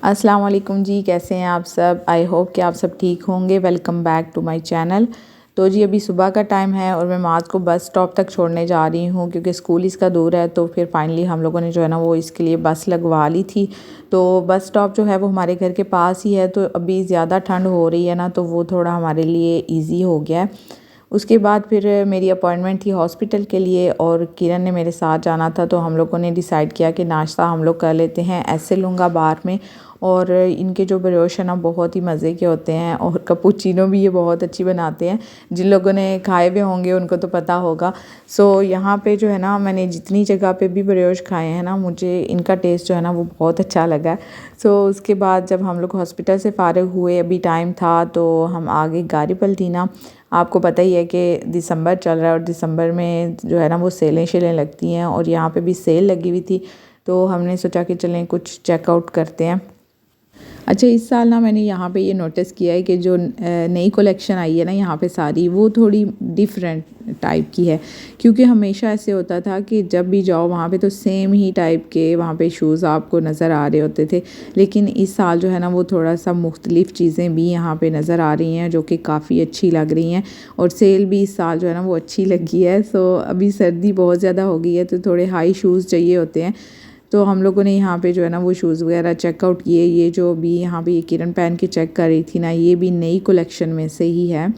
अस्सलाम वालेकुम जी, कैसे हैं आप सब। आई होप कि आप सब ठीक होंगे। Welcome back to my channel. तो जी अभी सुबह का टाइम है और मैं माज को बस स्टॉप तक छोड़ने जा रही हूँ क्योंकि स्कूल इसका दूर है। तो फिर फाइनली हम लोगों ने जो है ना वो इसके लिए बस लगवा ली थी। तो बस स्टॉप जो है वो हमारे घर के पास ही है। तो अभी ज़्यादा ठंड हो रही है ना, तो वो थोड़ा हमारे लिए ईजी हो गया है। उसके बाद फिर मेरी अपॉइंटमेंट थी हॉस्पिटल के लिए और किरण ने मेरे साथ जाना था। तो हम लोगों ने डिसाइड किया कि नाश्ता हम लोग कर लेते हैं ऐसे लूँगा बार में। और इनके जो ब्रोश है ना बहुत ही मज़े के होते हैं और कैपुचिनो भी ये बहुत अच्छी बनाते हैं। जिन लोगों ने खाए हुए होंगे उनको तो पता होगा। सो यहाँ पे जो है ना मैंने जितनी जगह पे भी ब्रोश खाए हैं ना, मुझे इनका टेस्ट जो है ना वो बहुत अच्छा लगा है। सो उसके बाद जब हम लोग हॉस्पिटल से फ़ारिग हुए, अभी टाइम था तो हम आगे गारीबल थी ना। आपको पता ही है कि दिसंबर चल रहा है और दिसंबर में जो है ना वो सेलें शेलें लगती हैं और यहाँ पे भी सेल लगी हुई थी। तो हमने सोचा कि चलें कुछ चेकआउट करते हैं। अच्छा, इस साल ना मैंने यहाँ पे ये नोटिस किया है कि जो नई कलेक्शन आई है ना यहाँ पे सारी, वो थोड़ी डिफरेंट टाइप की है। क्योंकि हमेशा ऐसे होता था कि जब भी जाओ वहाँ पे तो सेम ही टाइप के वहाँ पे शूज़ आपको नज़र आ रहे होते थे। लेकिन इस साल जो है ना वो थोड़ा सा मुख्तलिफ़ चीज़ें भी यहाँ पे नज़र आ रही हैं जो कि काफ़ी अच्छी लग रही हैं। और सेल भी इस साल जो है ना वो अच्छी लगी है। सो अभी सर्दी बहुत ज़्यादा हो गई है तो थोड़े हाई शूज़ चाहिए होते हैं। तो हम लोगों ने यहाँ पे जो है ना वो शूज़ वगैरह चेकआउट किए। ये जो भी यहाँ पे ये किरण पहन के चेक कर रही थी ना, ये भी नई कलेक्शन में से ही है।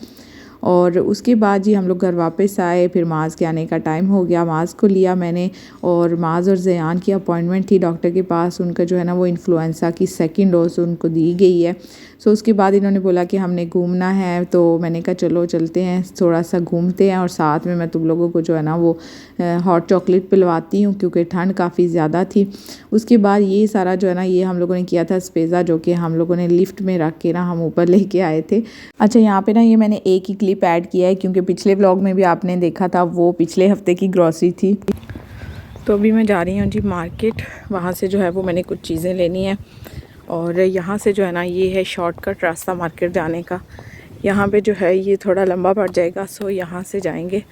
और उसके बाद जी हम लोग घर वापस आए। फिर माज के आने का टाइम हो गया, माज को लिया मैंने। और माज और ज़यान की अपॉइंटमेंट थी डॉक्टर के पास। उनका जो है ना वो इन्फ्लुएंज़ा की सेकंड डोज उनको दी गई है। सो उसके बाद इन्होंने बोला कि हमने घूमना है, तो मैंने कहा चलो चलते हैं, थोड़ा सा घूमते हैं और साथ में मैं तुम लोगों को जो है ना वो हॉट चॉकलेट पिलवाती हूँ क्योंकि ठंड काफ़ी ज़्यादा थी। उसके बाद ये सारा जो है ना ये हम लोगों ने किया था स्पेज़ा, जो कि हम लोगों ने लिफ्ट में रख के ना हम ऊपर लेके आए थे। अच्छा, यहाँ पे ना ये मैंने एक ही क्लिप ऐड किया है क्योंकि पिछले व्लॉग में भी आपने देखा था, वो पिछले हफ्ते की ग्रॉसरी थी। तो अभी मैं जा रही हूँ जी मार्केट। वहाँ से जो है वो मैंने कुछ चीज़ें लेनी है और यहाँ से जो है ना ये है शॉर्टकट रास्ता मार्केट जाने का। यहाँ पे जो है ये थोड़ा लंबा पड़ जाएगा, सो यहाँ से जाएंगे।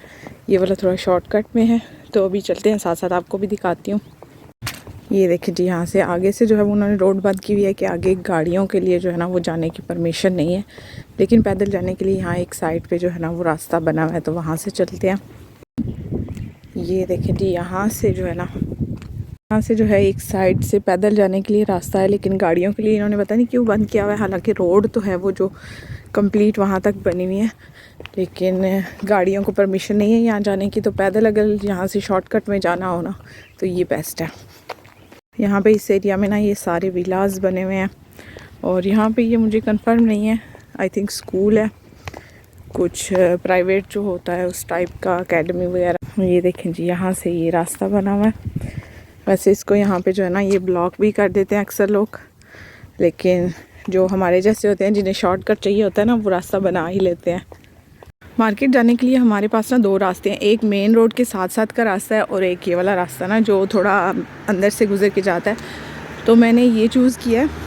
ये वाला थोड़ा शॉर्टकट में है, तो अभी चलते हैं, साथ साथ आपको भी दिखाती हूँ। ये देखिए जी, यहाँ से आगे से जो है उन्होंने रोड बंद की हुई है कि आगे गाड़ियों के लिए जो है ना वो जाने की परमिशन नहीं है। लेकिन पैदल जाने के लिए यहाँ एक साइड पे जो है ना वो रास्ता बना हुआ है, तो वहाँ से चलते हैं। ये देखिए जी, यहाँ से जो है ना, यहाँ से जो है एक साइड से पैदल जाने के लिए रास्ता है, लेकिन गाड़ियों के लिए इन्होंने पता नहीं क्यों बंद किया हुआ है। हालांकि रोड तो है वो जो कंप्लीट वहाँ तक बनी हुई है, लेकिन गाड़ियों को परमिशन नहीं है यहाँ जाने की। तो पैदल अगर यहाँ से शॉर्टकट में जाना हो ना तो ये बेस्ट है। यहाँ पे इस एरिया में ना ये सारे विलास बने हुए हैं और यहाँ पे ये मुझे कंफर्म नहीं है, आई थिंक स्कूल है कुछ प्राइवेट जो होता है उस टाइप का, एकेडमी वगैरह। ये देखें जी, यहाँ से ये रास्ता बना हुआ है। वैसे इसको यहाँ पे जो है ना ये ब्लॉक भी कर देते हैं अक्सर लोग, लेकिन जो हमारे जैसे होते हैं जिन्हें शॉर्टकट चाहिए होता है ना वो रास्ता बना ही लेते हैं। मार्केट जाने के लिए हमारे पास ना दो रास्ते हैं, एक मेन रोड के साथ साथ का रास्ता है और एक ये वाला रास्ता ना जो थोड़ा अंदर से गुजर के जाता है। तो मैंने ये चूज़ किया है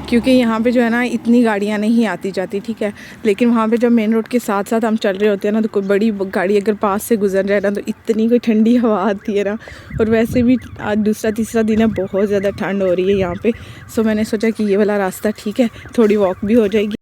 क्योंकि यहाँ पे जो है ना इतनी गाड़ियाँ नहीं आती जाती, ठीक है। लेकिन वहाँ पे जब मेन रोड के साथ साथ हम चल रहे होते हैं ना, तो कोई बड़ी गाड़ी अगर पास से गुजर जाए ना तो इतनी कोई ठंडी हवा आती है ना। और वैसे भी आज दूसरा तीसरा दिन है, बहुत ज़्यादा ठंड हो रही है यहाँ पे। सो मैंने सोचा कि ये वाला रास्ता ठीक है, थोड़ी वॉक भी हो जाएगी।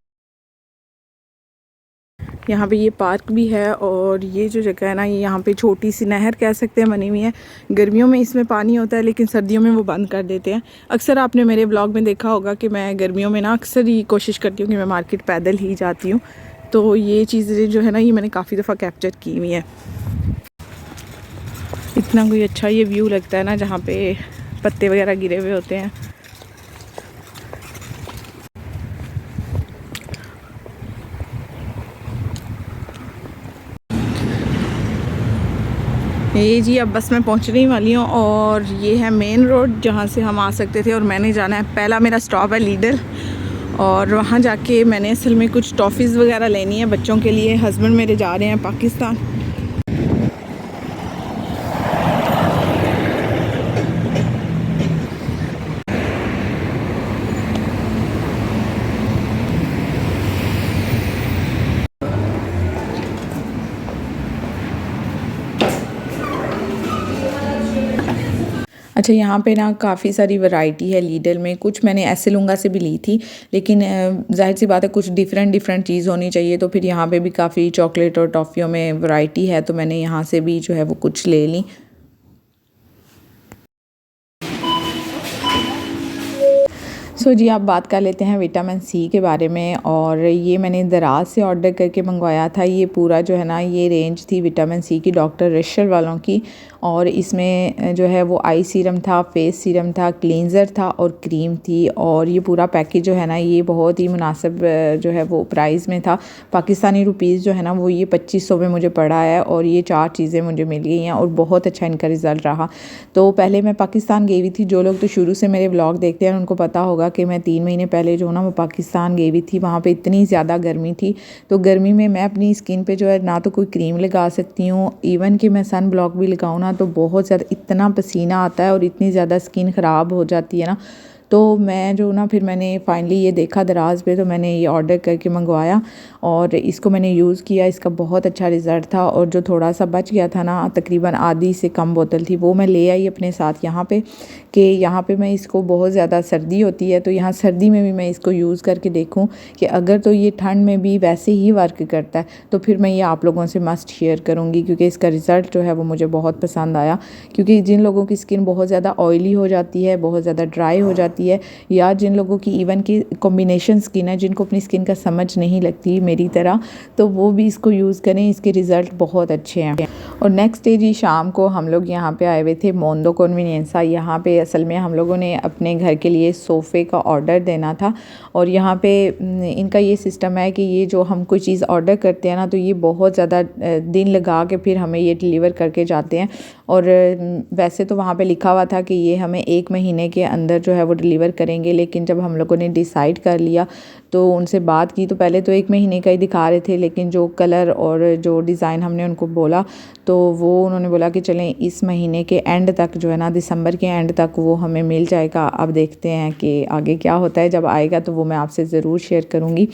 यहाँ पे ये पार्क भी है और ये जो जगह है ना ये यहाँ पे छोटी सी नहर कह सकते हैं बनी हुई है। गर्मियों में इसमें पानी होता है लेकिन सर्दियों में वो बंद कर देते हैं। अक्सर आपने मेरे ब्लॉग में देखा होगा कि मैं गर्मियों में ना अक्सर ही कोशिश करती हूँ कि मैं मार्केट पैदल ही जाती हूँ। तो ये चीज़ें जो है ना ये मैंने काफ़ी दफ़ा कैप्चर की हुई हैं। इतना कोई अच्छा ये व्यू लगता है ना जहाँ पे पत्ते वगैरह गिरे हुए होते हैं। ये जी अब बस मैं पहुंचने वाली हूँ और ये है मेन रोड जहाँ से हम आ सकते थे। और मैंने जाना है, पहला मेरा स्टॉप है लीडर और वहाँ जाके मैंने असल में कुछ टॉफ़ीज़ वगैरह लेनी है बच्चों के लिए। हस्बैंड मेरे जा रहे हैं पाकिस्तान। अच्छा, यहाँ पे ना काफ़ी सारी वैरायटी है लीडर में। कुछ मैंने ऐसे लूँगा से भी ली थी, लेकिन ज़ाहिर सी बात है कुछ डिफरेंट डिफरेंट चीज़ होनी चाहिए, तो फिर यहाँ पे भी काफ़ी चॉकलेट और टॉफ़ियों में वैरायटी है, तो मैंने यहाँ से भी जो है वो कुछ ले ली। जी, आप बात कर लेते हैं विटामिन सी के बारे में। और ये मैंने दराज से ऑर्डर करके मंगवाया था। ये पूरा जो है ना, ये रेंज थी विटामिन सी की डॉक्टर रिशल वालों की। और इसमें जो है वो आई सीरम था, फेस सीरम था, क्लींजर था और क्रीम थी। और ये पूरा पैकेज जो है ना, ये बहुत ही मुनासिब जो है वो प्राइस में था। पाकिस्तानी रुपीज़ जो है ना वो ये 2500 में मुझे पड़ा है, और ये 4 चीज़ें मुझे मिल गई हैं और बहुत अच्छा इनका रिज़ल्ट रहा। तो पहले मैं पाकिस्तान गई हुई थी। जो लोग तो शुरू से मेरे व्लॉग देखते हैं उनको पता होगा कि मैं 3 महीने पहले जो ना वो पाकिस्तान गई हुई थी। वहाँ पे इतनी ज़्यादा गर्मी थी, तो गर्मी में मैं अपनी स्किन पे जो है ना तो कोई क्रीम लगा सकती हूँ, इवन कि मैं सन ब्लॉक भी लगाऊँ ना तो बहुत ज़्यादा इतना पसीना आता है और इतनी ज़्यादा स्किन ख़राब हो जाती है ना। तो मैं जो ना फिर मैंने फाइनली ये देखा दराज पे, तो मैंने ये ऑर्डर करके मंगवाया और इसको मैंने यूज़ किया। इसका बहुत अच्छा रिज़ल्ट था। और जो थोड़ा सा बच गया था ना, तकरीबन आधी से कम बोतल थी, वो मैं ले आई अपने साथ यहाँ पे, कि यहाँ पे मैं इसको बहुत ज़्यादा सर्दी होती है तो यहाँ सर्दी में भी मैं इसको यूज़ करके देखूँ कि अगर तो ये ठंड में भी वैसे ही वर्क करता है तो फिर मैं ये आप लोगों से मस्ट शेयर करूँगी, क्योंकि इसका रिज़ल्ट जो है वो मुझे बहुत पसंद आया। क्योंकि जिन लोगों की स्किन बहुत ज़्यादा ऑयली हो जाती है, बहुत ज़्यादा ड्राई हो जाती है, या जिन लोगों की इवन की कॉम्बिनेशन स्किन है, जिनको अपनी स्किन का समझ नहीं लगती मेरी तरह, तो वो भी इसको यूज़ करें। इसके रिज़ल्ट बहुत अच्छे हैं। और नेक्स्ट डे जी शाम को हम लोग यहाँ पे आए हुए थे मोंदो कन्वीनियंसा। यहाँ पे असल में हम लोगों ने अपने घर के लिए सोफ़े का ऑर्डर देना था। और यहाँ पे इनका ये सिस्टम है कि ये जो हम कोई चीज़ ऑर्डर करते हैं ना, तो ये बहुत ज़्यादा दिन लगा के फिर हमें ये डिलीवर करके जाते हैं। और वैसे तो वहाँ पे लिखा हुआ था कि ये हमें 1 महीने के अंदर जो है वो डिलीवर करेंगे, लेकिन जब हम लोगों ने डिसाइड कर लिया तो उनसे बात की, तो पहले तो 1 महीने का ही दिखा रहे थे, लेकिन जो कलर और जो डिज़ाइन हमने उनको बोला तो वो उन्होंने बोला कि चलें इस महीने के एंड तक जो है ना, दिसंबर के एंड तक वो हमें मिल जाएगा। अब देखते हैं कि आगे क्या होता है। जब आएगा तो वो मैं आपसे ज़रूर शेयर करूँगी।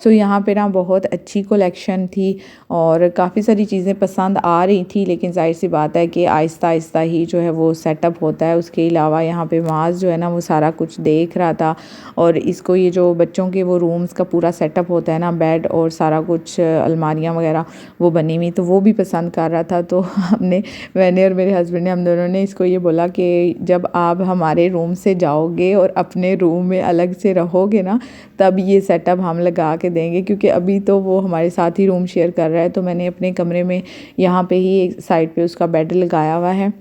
यहाँ पे ना बहुत अच्छी कलेक्शन थी और काफ़ी सारी चीज़ें पसंद आ रही थी, लेकिन ज़ाहिर सी बात है कि आहिस्ता आहिस्ता ही जो है वो सेटअप होता है। उसके अलावा यहाँ पे माज जो है ना वो सारा कुछ देख रहा था, और इसको ये जो बच्चों के वो रूम्स का पूरा सेटअप होता है ना, बेड और सारा कुछ अलमारियाँ वगैरह वो बनी हुई, तो वो भी पसंद कर रहा था। तो मैंने और मेरे हस्बैंड ने, हम दोनों ने इसको ये बोला कि जब आप हमारे रूम से जाओगे और अपने रूम में अलग से रहोगे ना, तब ये सेटअप हम लगा के देंगे, क्योंकि अभी तो वो हमारे साथ ही रूम शेयर कर रहा है। तो मैंने अपने कमरे में यहाँ पे ही एक साइड पे उसका बेड लगाया हुआ है।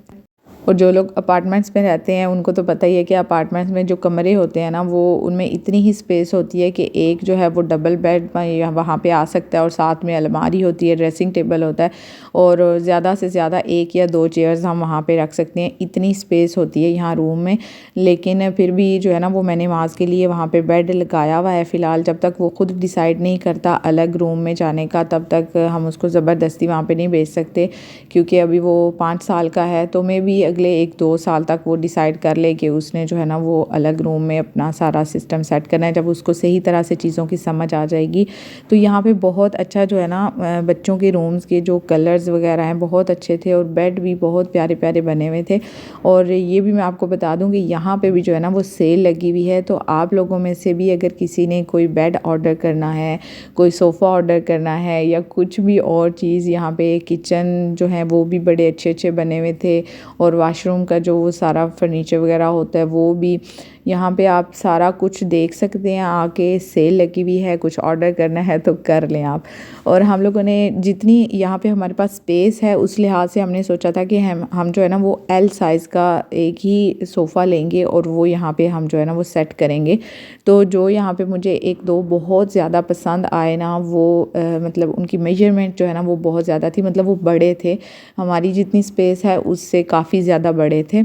और जो लोग अपार्टमेंट्स में रहते हैं उनको तो पता ही है कि अपार्टमेंट्स में जो कमरे होते हैं ना, वो उनमें इतनी ही स्पेस होती है कि एक जो है वो डबल बेड वहाँ पे आ सकता है, और साथ में अलमारी होती है, ड्रेसिंग टेबल होता है, और ज़्यादा से ज़्यादा 1 या 2 चेयर्स हम वहाँ पे रख सकते हैं। इतनी स्पेस होती है यहाँ रूम में। लेकिन फिर भी जो है ना वो मैंने माज के लिए वहाँ पे बेड लगाया हुआ है फ़िलहाल। जब तक वो खुद डिसाइड नहीं करता अलग रूम में जाने का, तब तक हम उसको ज़बरदस्ती वहाँ पे नहीं भेज सकते, क्योंकि अभी वो 5 साल का है। तो मैं भी अगले 1-2 साल तक वो डिसाइड कर ले कि उसने जो है ना वो अलग रूम में अपना सारा सिस्टम सेट करना है। जब उसको सही तरह से चीज़ों की समझ आ जाएगी, तो यहाँ पे बहुत अच्छा जो है ना बच्चों के रूम्स के जो कलर्स वगैरह हैं बहुत अच्छे थे, और बेड भी बहुत प्यारे प्यारे बने हुए थे। और ये भी मैं आपको बता दूँ कि यहाँ पे भी जो है ना वो सेल लगी हुई है। तो आप लोगों में से भी अगर किसी ने कोई बेड ऑर्डर करना है, कोई सोफ़ा ऑर्डर करना है, या कुछ भी और चीज़, यहाँ पे किचन जो है वो भी बड़े अच्छे अच्छे बने हुए थे, और वाशरूम का जो वो सारा फर्नीचर वगैरह होता है वो भी यहाँ पे आप सारा कुछ देख सकते हैं। आके सेल लगी हुई है, कुछ ऑर्डर करना है तो कर लें आप। और हम लोगों ने जितनी यहाँ पे हमारे पास स्पेस है उस लिहाज से हमने सोचा था कि हम जो है ना वो एल साइज़ का एक ही सोफ़ा लेंगे, और वो यहाँ पे हम जो है ना वो सेट करेंगे। तो जो यहाँ पे मुझे 1-2 बहुत ज़्यादा पसंद आए ना, वो मतलब उनकी मेजरमेंट जो है ना वो बहुत ज़्यादा थी, मतलब वो बड़े थे, हमारी जितनी स्पेस है उससे काफ़ी ज़्यादा बड़े थे।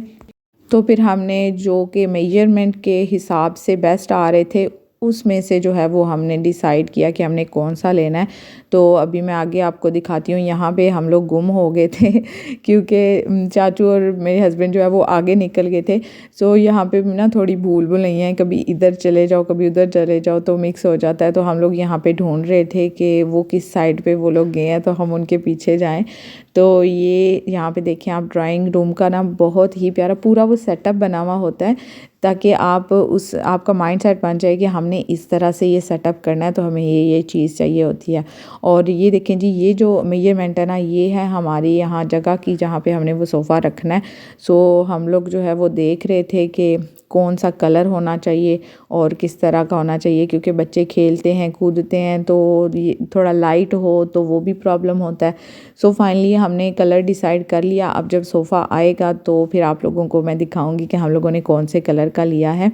तो फिर हमने जो कि मेजरमेंट के हिसाब से बेस्ट आ रहे थे, उसमें से जो है वो हमने डिसाइड किया कि हमने कौन सा लेना है। तो अभी मैं आगे आपको दिखाती हूँ। यहाँ पे हम लोग गुम हो गए थे क्योंकि चाचू और मेरे हस्बैंड जो है वो आगे निकल गए थे। सो यहाँ पे ना थोड़ी भूल नहीं है, कभी इधर चले जाओ कभी उधर चले जाओ तो मिक्स हो जाता है। तो हम लोग यहाँ पे ढूंढ रहे थे कि वो किस साइड पे वो लोग गए हैं तो हम उनके पीछे जाएं। तो ये यहाँ पे देखें आप, ड्राइंग रूम का ना बहुत ही प्यारा पूरा वो सेटअप बना हुआ होता है, ताकि आपका माइंड सेट बन जाए कि हमने इस तरह से ये सेटअप करना है, तो हमें ये चीज़ चाहिए होती है। और ये देखें जी, ये जो मेजरमेंट है ना, ये है हमारी यहाँ जगह की जहाँ पे हमने वो सोफ़ा रखना है। सो हम लोग जो है वो देख रहे थे कि कौन सा कलर होना चाहिए और किस तरह का होना चाहिए, क्योंकि बच्चे खेलते हैं कूदते हैं तो ये थोड़ा लाइट हो तो वो भी प्रॉब्लम होता है। सो फाइनली हमने कलर डिसाइड कर लिया। अब जब सोफ़ा आएगा तो फिर आप लोगों को मैं दिखाऊंगी कि हम लोगों ने कौन से कलर का लिया है।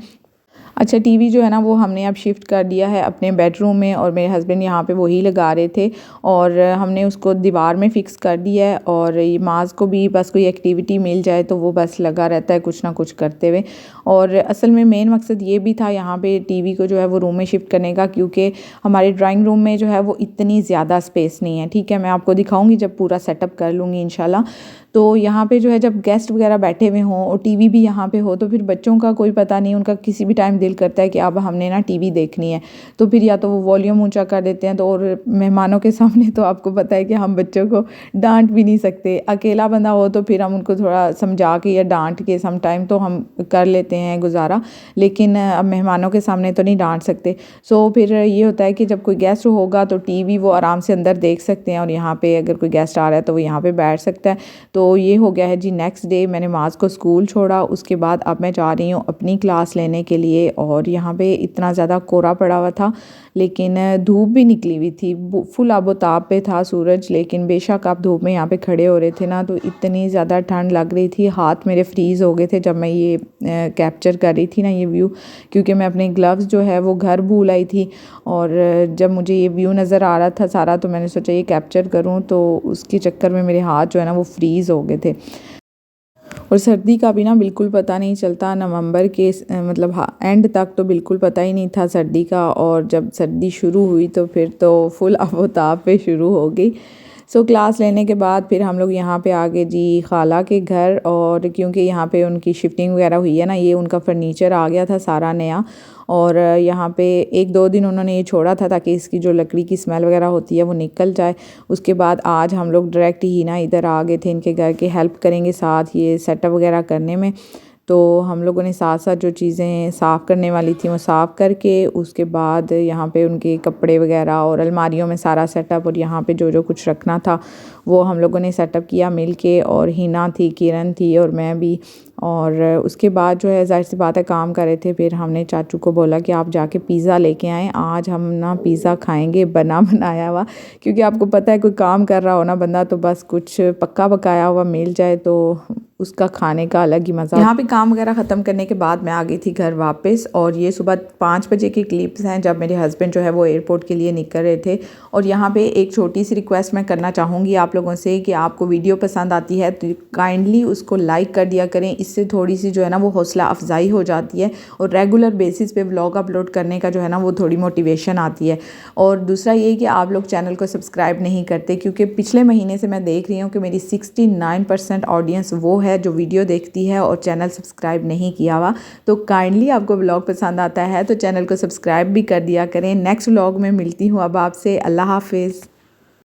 अच्छा, टीवी जो है ना वो हमने अब शिफ्ट कर दिया है अपने बेडरूम में, और मेरे हस्बैंड यहाँ पे वही लगा रहे थे और हमने उसको दीवार में फ़िक्स कर दिया है। और ये माज को भी बस कोई एक्टिविटी मिल जाए तो वो बस लगा रहता है कुछ ना कुछ करते हुए। और असल में मेन मकसद ये भी था यहाँ पे टीवी को जो है वो रूम में शिफ्ट करने का, क्योंकि हमारे ड्राइंग रूम में जो है वो इतनी ज़्यादा स्पेस नहीं है। ठीक है, मैं आपको दिखाऊँगी जब पूरा सेटअप कर लूँगी इंशाल्लाह। तो यहाँ पे जो है जब गेस्ट वगैरह बैठे हुए हों और टीवी भी यहाँ पे हो तो फिर बच्चों का कोई पता नहीं, उनका किसी भी टाइम दिल करता है कि अब हमने ना टीवी देखनी है, तो फिर या तो वो वॉल्यूम ऊंचा कर देते हैं। तो और मेहमानों के सामने तो आपको पता है कि हम बच्चों को डांट भी नहीं सकते। अकेला बंदा हो तो फिर हम उनको थोड़ा समझा के या डांट के सम टाइम तो हम कर लेते हैं गुजारा, लेकिन अब मेहमानों के सामने तो नहीं डांट सकते। सो फिर ये होता है कि जब कोई गेस्ट होगा तो टीवी वो आराम से अंदर देख सकते हैं, और यहाँ पे अगर कोई गेस्ट आ रहा है तो वो यहाँ पे बैठ सकता है। तो ये हो गया है जी नेक्स्ट डे, मैंने माज को स्कूल छोड़ा, उसके बाद अब मैं जा रही हूँ अपनी क्लास लेने के लिए। और यहाँ पे इतना ज़्यादा कोहरा पड़ा हुआ था, लेकिन धूप भी निकली हुई थी, फुल आबोताब पे था सूरज। लेकिन बेशक आप धूप में यहाँ पे खड़े हो रहे थे ना तो इतनी ज़्यादा ठंड लग रही थी, हाथ मेरे फ्रीज़ हो गए थे जब मैं ये कैप्चर कर रही थी ना ये व्यू, क्योंकि मैं अपने ग्लव्स जो है वो घर भूल आई थी। और जब मुझे ये व्यू नज़र आ रहा था सारा तो मैंने सोचा ये कैप्चर करूँ, तो उसके चक्कर में मेरे हाथ जो है ना वो फ्रीज़ हो गए थे। और सर्दी का भी ना बिल्कुल पता नहीं चलता, नवंबर के मतलब एंड तक तो बिल्कुल पता ही नहीं था सर्दी का, और जब सर्दी शुरू हुई तो फिर तो फुल आफताब पे शुरू हो गई। सो क्लास लेने के बाद फिर हम लोग यहाँ पे आ गए जी खाला के घर, और क्योंकि यहाँ पे उनकी शिफ्टिंग वगैरह हुई है ना, ये उनका फर्नीचर आ गया था सारा नया। और यहाँ पे 1-2 दिन उन्होंने ये छोड़ा था ताकि इसकी जो लकड़ी की स्मेल वगैरह होती है वो निकल जाए। उसके बाद आज हम लोग डायरेक्ट ही ना इधर आ गए थे इनके घर के, हेल्प करेंगे साथ ये सेटअप वगैरह करने में। तो हम लोगों ने साथ साथ जो चीज़ें साफ़ करने वाली थी वो साफ़ करके, उसके बाद यहाँ पे उनके कपड़े वगैरह और अलमारियों में सारा सेटअप, और यहाँ पे जो जो कुछ रखना था वो हम लोगों ने सेटअप किया मिल के। और हिना थी, किरण थी और मैं भी। और उसके बाद जो है ज़ाहिर सी बात है काम कर रहे थे, फिर हमने चाचू को बोला कि आप जाके पिज़्ज़ा लेके आएँ, आज हम ना पिज़्ज़ा खाएंगे बना बनाया हुआ। क्योंकि आपको पता है कोई काम कर रहा हो ना बंदा तो बस कुछ पक्का पकाया हुआ मिल जाए तो उसका खाने का अलग ही मज़ा। यहाँ पे काम वगैरह ख़त्म करने के बाद मैं आ गई थी घर वापस, और ये सुबह 5 बजे की क्लिप्स हैं जब मेरे हस्बैंड जो है वो एयरपोर्ट के लिए निकल रहे थे। और यहाँ पे एक छोटी सी रिक्वेस्ट मैं करना चाहूँगी आप लोगों से कि आपको वीडियो पसंद आती है तो काइंडली उसको लाइक कर दिया करें, इससे थोड़ी सी जो है ना वो हौसला अफजाई हो जाती है, और रेगुलर बेसिस पे व्लॉग अपलोड करने का जो है ना वो थोड़ी मोटिवेशन आती है। और दूसरा ये कि आप लोग चैनल को सब्सक्राइब नहीं करते, क्योंकि पिछले महीने से मैं देख रही हूँ कि मेरी 69% ऑडियंस वो है जो वीडियो देखती है और चैनल सब्सक्राइब नहीं किया हुआ। तो काइंडली आपको व्लॉग पसंद आता है तो चैनल को सब्सक्राइब भी कर दिया करें। नेक्स्ट व्लॉग में मिलती हूँ अब आपसे। अल्लाह हाफिज़।